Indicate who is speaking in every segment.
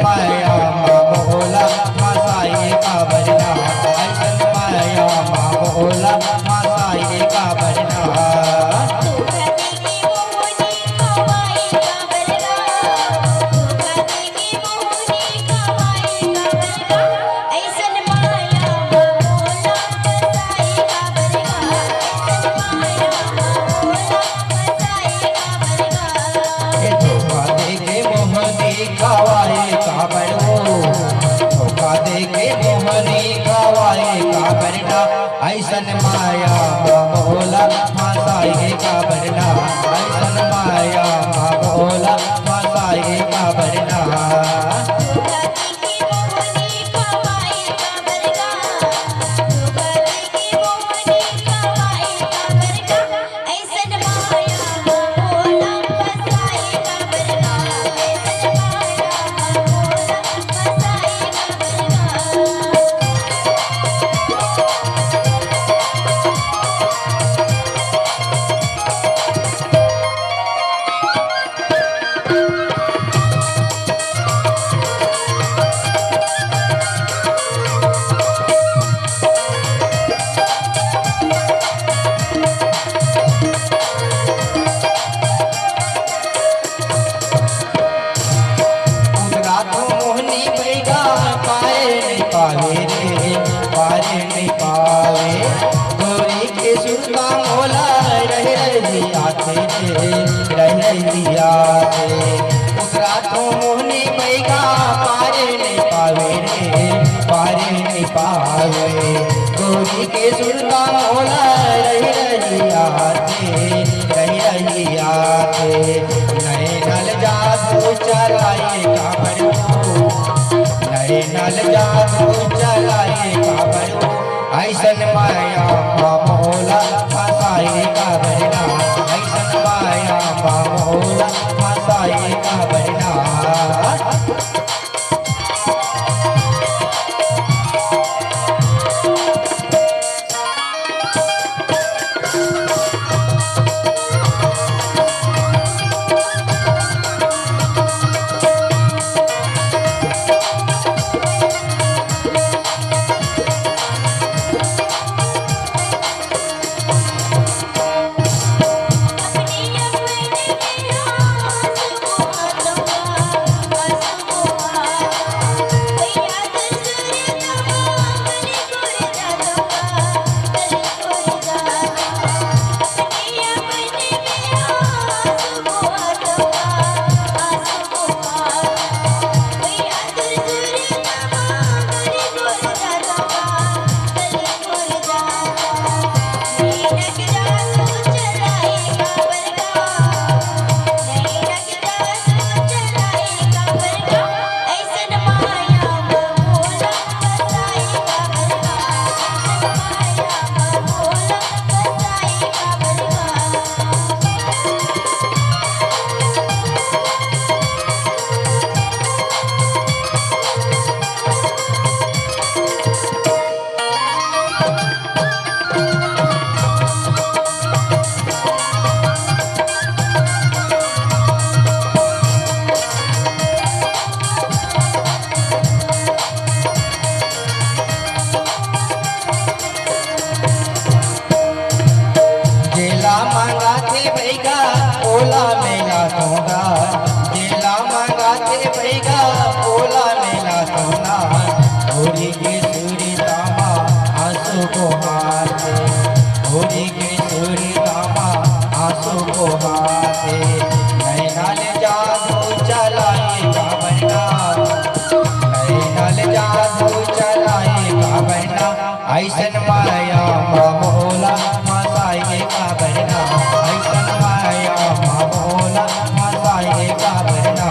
Speaker 1: माया मोला मसाई का बरना, ऐसन माया मोला मसाई का बरना। गवाए काबरो धोखा दे के मोहनी गवाए काबरना, ऐसन माया मोला मसाई का बरना, ऐसन माया मोला मसाई का बरना। पारे नहीं पावे गोरी के सुरता मोला रह रही आते रह रही आते, उसरा तो मोहनी बैगा पारे नहीं पावे रे, पारे नहीं पावे गोरी के सुरता मोला रह रही आते रह रही आते। नए नल जादू चलाए काबरू, नए नल जादू चलाए काबरू, ऐसन माया मोला मसाई का बरना, ऐसन माया मोला मसाई का बरना। ओला मेला सोना जेला मंगाते बैगा, ओला मेला सोना होली के सूरी दामा आंसू को हाथे, होली के सूरी दामा आंसू को हाथे। नए नल जादू चलाए काबरना, नए नल जादू चलाए काबरना, ऐसन माया मोला मसाई काबरना, ऐसन माया मोला मसाई काबरना।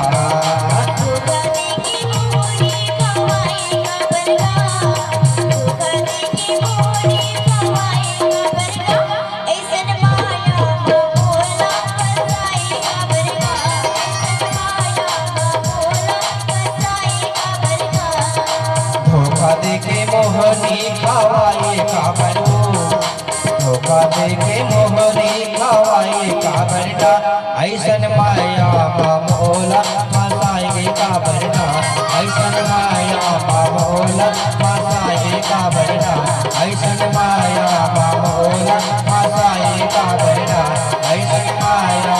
Speaker 1: धोखा देके मोहनी खवाए काबरू, धोखा देके मोहनी खवाए काबरना, ऐसन माया मोला मसाई काबरना, ऐसन माया बाबोला मासाए का बरना ऐसन माया बाबोला मासाए का बरना ऐसन माया